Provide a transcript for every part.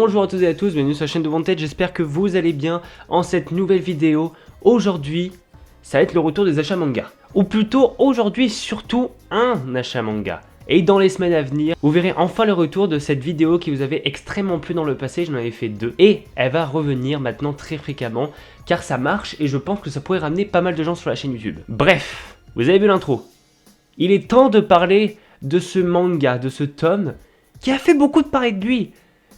Bonjour à toutes et à tous, bienvenue sur la chaîne de Wanted, j'espère que vous allez bien en cette nouvelle vidéo. Aujourd'hui, ça va être le retour des achats manga. Ou plutôt, aujourd'hui, surtout un achat manga. Et dans les semaines à venir, vous verrez enfin le retour de cette vidéo qui vous avait extrêmement plu dans le passé, j'en avais fait 2. Et elle va revenir maintenant très fréquemment, car ça marche et je pense que ça pourrait ramener pas mal de gens sur la chaîne YouTube. Bref, vous avez vu l'intro. Il est temps de parler de ce manga, de ce tome, qui a fait beaucoup de parler de lui.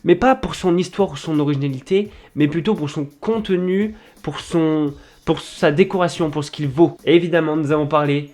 Mais pas pour son histoire ou son originalité, mais plutôt pour son contenu, pour sa décoration, pour ce qu'il vaut. Et évidemment, nous avons parlé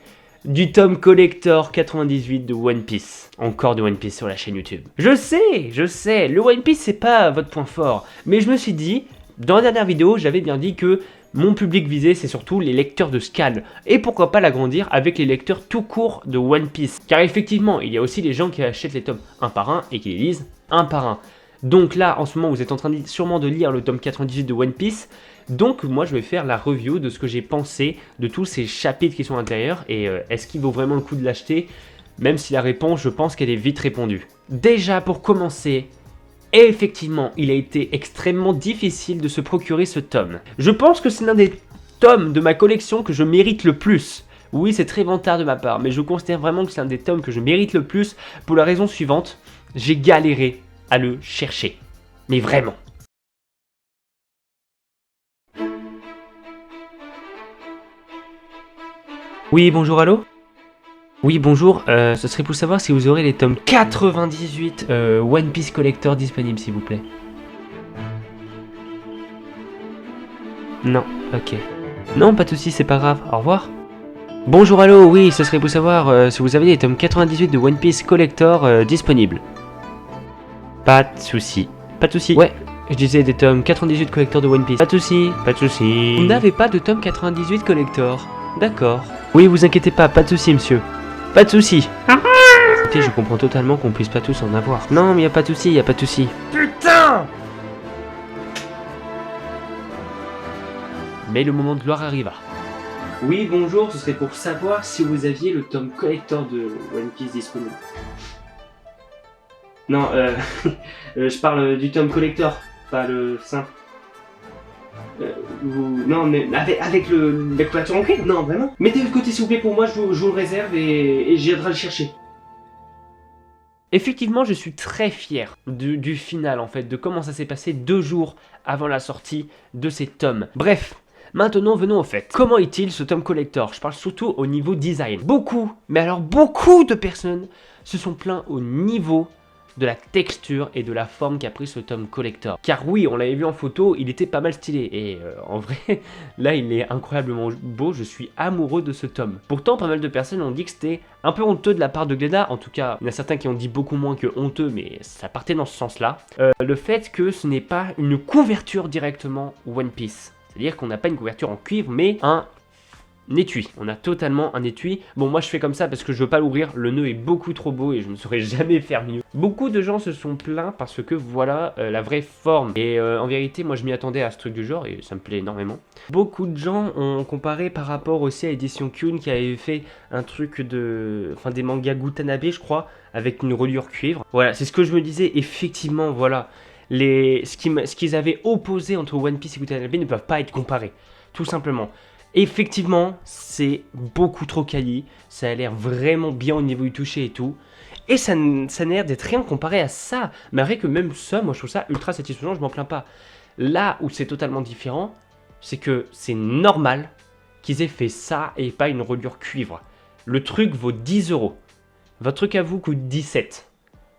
du tome collector 98 de One Piece. Encore de One Piece sur la chaîne YouTube. Je sais, le One Piece c'est pas votre point fort. Mais je me suis dit, dans la dernière vidéo, j'avais bien dit que mon public visé, c'est surtout les lecteurs de Scan. Et pourquoi pas l'agrandir avec les lecteurs tout court de One Piece. Car effectivement, il y a aussi les gens qui achètent les tomes un par un et qui les lisent un par un. Donc là, en ce moment, vous êtes en train sûrement de lire le tome 98 de One Piece. Donc moi, je vais faire la review de ce que j'ai pensé de tous ces chapitres qui sont à l'intérieur. Et est-ce qu'il vaut vraiment le coup de l'acheter? Même si la réponse, je pense qu'elle est vite répondue. Déjà, pour commencer, effectivement, il a été extrêmement difficile de se procurer ce tome. Je pense que c'est l'un des tomes de ma collection que je mérite le plus. Oui, c'est très vantard de ma part, mais je considère vraiment que c'est l'un des tomes que je mérite le plus pour la raison suivante. J'ai galéré à le chercher. Mais vraiment. Oui, bonjour, allô? Oui, bonjour, ce serait pour savoir si vous aurez les tomes 98 One Piece Collector disponibles, s'il vous plaît. Non, ok. Non, pas de soucis, c'est pas grave, au revoir. Bonjour, allô, oui, ce serait pour savoir si vous avez les tomes 98 de One Piece Collector disponibles. Pas de soucis. Pas de soucis. Ouais, je disais des tomes 98 collector de One Piece. Pas de soucis, pas de soucis. Vous n'avez pas de tome 98 collector. D'accord. Oui, vous inquiétez pas, pas de soucis, monsieur. Pas de soucis. Écoutez, je comprends totalement qu'on puisse pas tous en avoir. Non, mais y a pas de soucis, y a pas de soucis. Putain! Mais le moment de gloire arriva. Oui, bonjour, ce serait pour savoir si vous aviez le tome collector de One Piece disponible. Non, je parle du tome collector, pas le simple. Non, mais avec la couverture en cuir. Non, vraiment. Mettez-le de côté s'il vous plaît pour moi, je vous le réserve et j'irai le chercher. Effectivement, je suis très fier du final en fait, de comment ça s'est passé 2 jours avant la sortie de ces tomes. Bref. Maintenant, venons au fait. Comment est-il ce tome collector? Je parle surtout au niveau design. Beaucoup, mais alors beaucoup de personnes se sont plaints au niveau de la texture et de la forme qu'a pris ce tome collector. Car oui, on l'avait vu en photo, il était pas mal stylé. Et en vrai, là, il est incroyablement beau. Je suis amoureux de ce tome. Pourtant, pas mal de personnes ont dit que c'était un peu honteux de la part de Glénat. En tout cas, il y en a certains qui ont dit beaucoup moins que honteux, mais ça partait dans ce sens-là. Le fait que ce n'est pas une couverture directement One Piece. C'est-à-dire qu'on n'a pas une couverture en cuivre, mais un étui. On a totalement un étui. Bon, moi je fais comme ça parce que je veux pas l'ouvrir. Le nœud est beaucoup trop beau et je ne saurais jamais faire mieux. Beaucoup de gens se sont plaints parce que voilà la vraie forme. Et en vérité, moi je m'y attendais à ce truc du genre et ça me plaît énormément. Beaucoup de gens ont comparé par rapport aussi à Edition Kyun qui avait fait un truc des mangas Gutanabe, je crois, avec une reliure cuivre. Voilà, c'est ce que je me disais. Effectivement, voilà. Ce qu'ils avaient opposé entre One Piece et Gutanabe ne peuvent pas être comparés. Tout simplement. Effectivement, c'est beaucoup trop quali, ça a l'air vraiment bien au niveau du toucher et tout. Et ça n'a l'air d'être rien comparé à ça. Mais vrai que même ça, moi je trouve ça ultra satisfaisant, je m'en plains pas. Là où c'est totalement différent, c'est que c'est normal qu'ils aient fait ça et pas une reliure cuivre. Le truc vaut 10 €. Votre truc à vous coûte 17.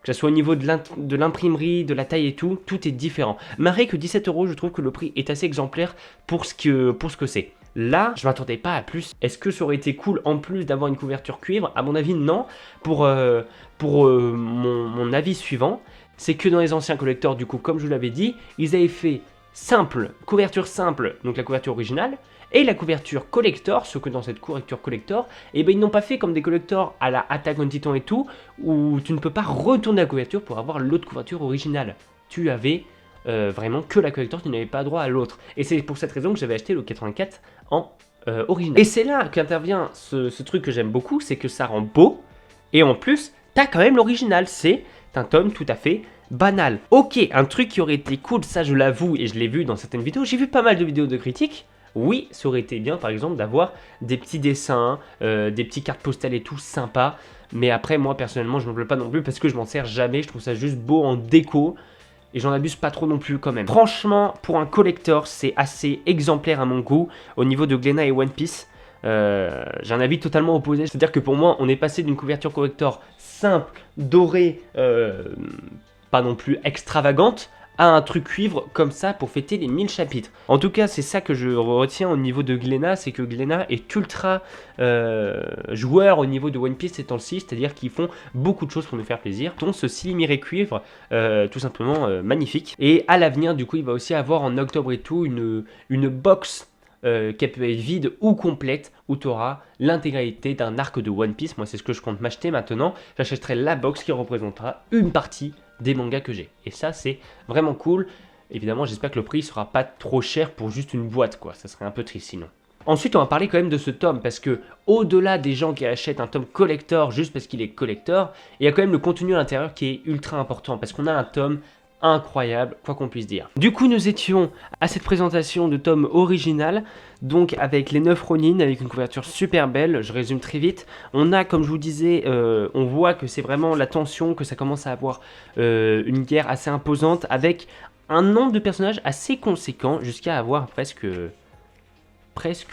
Que ce soit au niveau de l'imprimerie, de la taille et tout, tout est différent. Malgré que 17 €, je trouve que le prix est assez exemplaire pour ce que c'est. Là, je m'attendais pas à plus. Est-ce que ça aurait été cool en plus d'avoir une couverture cuivre? À mon avis, non. Pour mon avis suivant, c'est que dans les anciens collectors, du coup, comme je vous l'avais dit, ils avaient fait simple, couverture simple, donc la couverture originale, et la couverture collector, ce que dans cette couverture collector, eh ben, ils n'ont pas fait comme des collectors à la Attack on Titan et tout, où tu ne peux pas retourner la couverture pour avoir l'autre couverture originale. Tu avais vraiment que la collector, tu n'avais pas droit à l'autre. Et c'est pour cette raison que j'avais acheté le 84 en original. Et c'est là qu'intervient ce truc que j'aime beaucoup, c'est que ça rend beau, et en plus, t'as quand même l'original. C'est un tome tout à fait banal. Ok, un truc qui aurait été cool, ça je l'avoue et je l'ai vu dans certaines vidéos, j'ai vu pas mal de vidéos de critiques. Oui, ça aurait été bien par exemple d'avoir des petits dessins, des petites cartes postales et tout sympa. Mais après moi personnellement je ne me plais pas non plus parce que je m'en sers jamais, je trouve ça juste beau en déco. Et j'en abuse pas trop non plus quand même. Franchement, pour un collector, c'est assez exemplaire à mon goût. Au niveau de Glénat et One Piece, j'ai un avis totalement opposé. C'est-à-dire que pour moi, on est passé d'une couverture collector simple, dorée, pas non plus extravagante, à un truc cuivre comme ça pour fêter les 1000 chapitres. En tout cas, c'est ça que je retiens au niveau de Glénat, c'est que Glénat est ultra joueur au niveau de One Piece ces temps-ci, c'est-à-dire qu'ils font beaucoup de choses pour nous faire plaisir, dont ce Silimire cuivre, tout simplement magnifique. Et à l'avenir, du coup, il va aussi avoir en octobre et tout une box qui peut être vide ou complète, où tu auras l'intégralité d'un arc de One Piece. Moi, c'est ce que je compte m'acheter maintenant. J'achèterai la box qui représentera une partie des mangas que j'ai. Et ça, c'est vraiment cool. Évidemment, j'espère que le prix sera pas trop cher pour juste une boîte, quoi. Ça serait un peu triste sinon. Ensuite, on va parler quand même de ce tome, parce que au-delà des gens qui achètent un tome collector juste parce qu'il est collector, il y a quand même le contenu à l'intérieur qui est ultra important, parce qu'on a un tome incroyable, quoi qu'on puisse dire. Du coup, nous étions à cette présentation de tome original, donc avec les 9 Ronin, avec une couverture super belle. Je résume très vite. On a, comme je vous disais, on voit que c'est vraiment la tension, que ça commence à avoir une guerre assez imposante, avec un nombre de personnages assez conséquent, jusqu'à avoir presque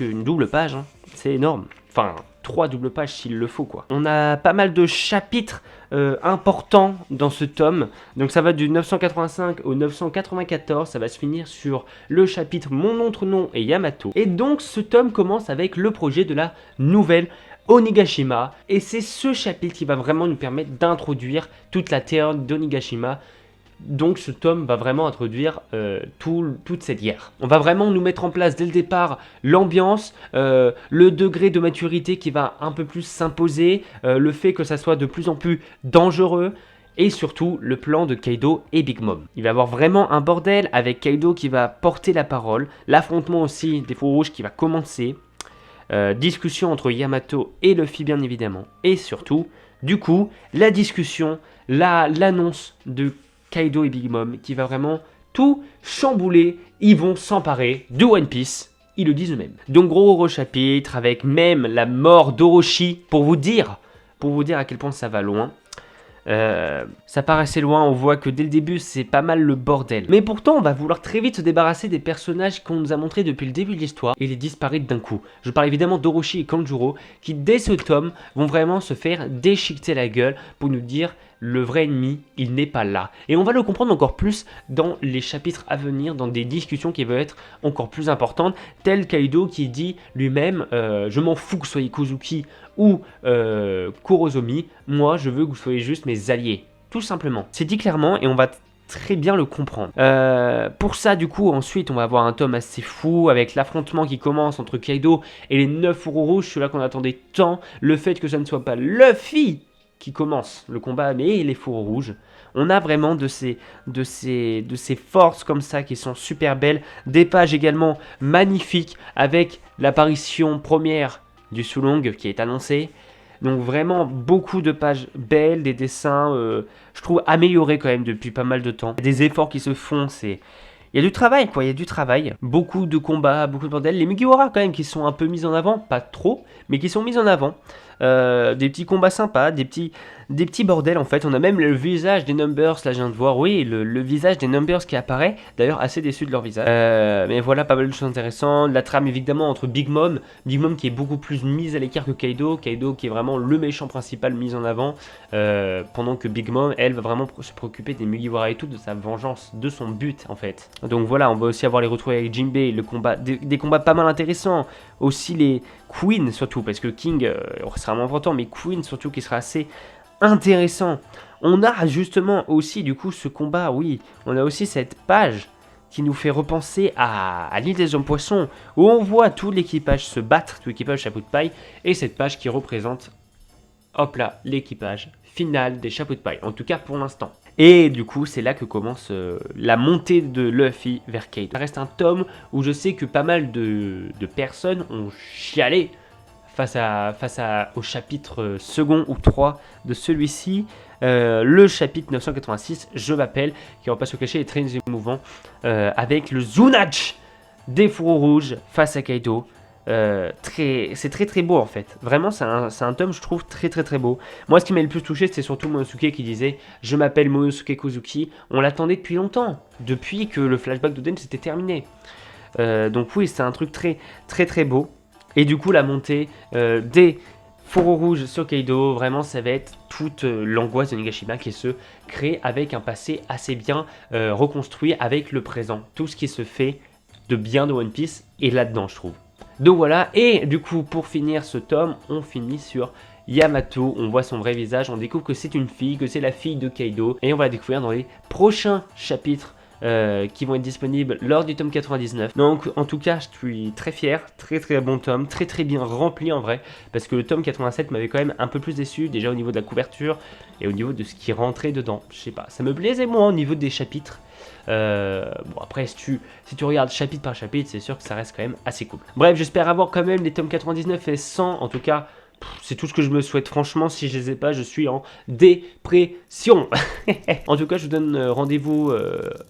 une double page, hein. C'est énorme. Enfin, 3 doubles pages s'il le faut, quoi. On a pas mal de chapitres importants dans ce tome. Donc ça va du 985 au 994. Ça va se finir sur le chapitre Mon autre nom et Yamato. Et donc ce tome commence avec le projet de la nouvelle Onigashima. Et c'est ce chapitre qui va vraiment nous permettre d'introduire toute la terreur d'Onigashima. Donc ce tome va vraiment introduire toute cette guerre. On va vraiment nous mettre en place dès le départ l'ambiance, le degré de maturité qui va un peu plus s'imposer, le fait que ça soit de plus en plus dangereux, et surtout le plan de Kaido et Big Mom. Il va y avoir vraiment un bordel avec Kaido qui va porter la parole, l'affrontement aussi des Feux Rouges qui va commencer, discussion entre Yamato et Luffy bien évidemment, et surtout, du coup, la discussion, l'annonce de Kaido et Big Mom qui va vraiment tout chambouler. Ils vont s'emparer de One Piece, ils le disent eux-mêmes. Donc gros chapitre avec même la mort d'Orochi pour vous dire à quel point ça va loin. Ça paraissait loin, on voit que dès le début c'est pas mal le bordel. Mais pourtant on va vouloir très vite se débarrasser des personnages qu'on nous a montrés depuis le début de l'histoire et les disparaître d'un coup. Je parle évidemment d'Orochi et Kanjuro qui dès ce tome vont vraiment se faire déchiqueter la gueule pour nous dire le vrai ennemi, il n'est pas là. Et on va le comprendre encore plus dans les chapitres à venir, dans des discussions qui vont être encore plus importantes, tel Kaido qui dit lui-même je m'en fous que vous soyez Kozuki ou Kurozomi, moi je veux que vous soyez juste mes alliés, tout simplement. C'est dit clairement et on va très bien le comprendre. Pour ça du coup ensuite on va avoir un tome assez fou avec l'affrontement qui commence entre Kaido et les 9 fourreaux rouges, celui-là qu'on attendait tant, le fait que ça ne soit pas Luffy qui commence le combat mais les fourreaux rouges. On a vraiment de ces forces comme ça qui sont super belles, des pages également magnifiques avec l'apparition première du Sulong qui est annoncé. Donc vraiment beaucoup de pages belles, des dessins, je trouve améliorés quand même depuis pas mal de temps. Des efforts qui se font, il y a du travail quoi, il y a du travail. Beaucoup de combats, beaucoup de bordel. Les Mugiwara quand même qui sont un peu mis en avant, pas trop, mais qui sont mis en avant. Des petits combats sympas, des petits bordels en fait. On a même le visage des Numbers, là je viens de voir, oui, le visage des Numbers qui apparaît. D'ailleurs assez déçu de leur visage. Mais voilà, pas mal de choses intéressantes. La trame évidemment entre Big Mom qui est beaucoup plus mise à l'écart que Kaido qui est vraiment le méchant principal mis en avant. Pendant que Big Mom, elle, va vraiment se préoccuper des Mugiwara et tout, de sa vengeance, de son but en fait. Donc voilà, on va aussi avoir les retrouvailles avec Jinbei, des combats pas mal intéressants. Aussi les Queen surtout, parce que King sera moins important, mais Queen surtout qui sera assez intéressant. On a justement aussi du coup ce combat, oui, on a aussi cette page qui nous fait repenser à l'île des hommes poissons, où on voit tout l'équipage se battre, tout l'équipage chapeau de paille, et cette page qui représente, hop là, l'équipage final des chapeaux de paille, en tout cas pour l'instant. Et du coup, c'est là que commence la montée de Luffy vers Kaido. Ça reste un tome où je sais que pas mal de personnes ont chialé au chapitre second ou 3 de celui-ci. Le chapitre 986, je m'appelle, qui on va pas se cacher, est très émouvant, avec le Zunach des fourreaux rouges face à Kaido. C'est très beau en fait. Vraiment, c'est un tome, je trouve, très beau. Moi, ce qui m'a le plus touché, c'est surtout Monosuke qui disait « Je m'appelle Monosuke Kozuki ». On l'attendait depuis longtemps, depuis que le flashback d'Oden s'était terminé. Donc oui, c'est un truc très beau. Et du coup, la montée des fourreaux rouges sur Kaido, vraiment, ça va être toute l'angoisse de Nagashima qui se crée avec un passé assez bien reconstruit avec le présent. Tout ce qui se fait de bien de One Piece est là-dedans, je trouve. Donc voilà, et du coup, pour finir ce tome, on finit sur Yamato, on voit son vrai visage, on découvre que c'est une fille, que c'est la fille de Kaido, et on va la découvrir dans les prochains chapitres qui vont être disponibles lors du tome 99. Donc en tout cas, je suis très fier, très bon tome, très bien rempli en vrai, parce que le tome 87 m'avait quand même un peu plus déçu, déjà au niveau de la couverture, et au niveau de ce qui rentrait dedans, je sais pas, ça me plaisait moins au niveau des chapitres. Bon après si tu regardes chapitre par chapitre, c'est sûr que ça reste quand même assez cool. Bref, j'espère avoir quand même les tomes 99 et 100, en tout cas c'est tout ce que je me souhaite. Franchement, si je les ai pas, je suis en dépression. En tout cas, je vous donne rendez-vous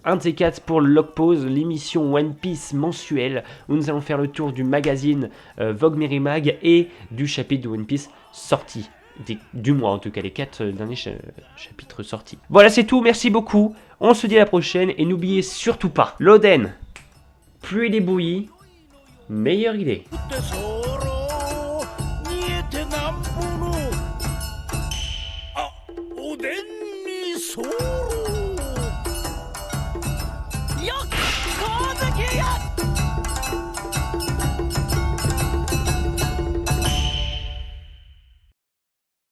un de ces quatre pour le Log Pause, l'émission One Piece mensuelle, où nous allons faire le tour du magazine Vogue Merry Mag et du chapitre de One Piece sorti. Du mois en tout cas, les 4 derniers chapitres sortis. Voilà, c'est tout, merci beaucoup. On se dit à la prochaine et n'oubliez surtout pas, l'Oden, plus il est bouilli, meilleur il est. Yo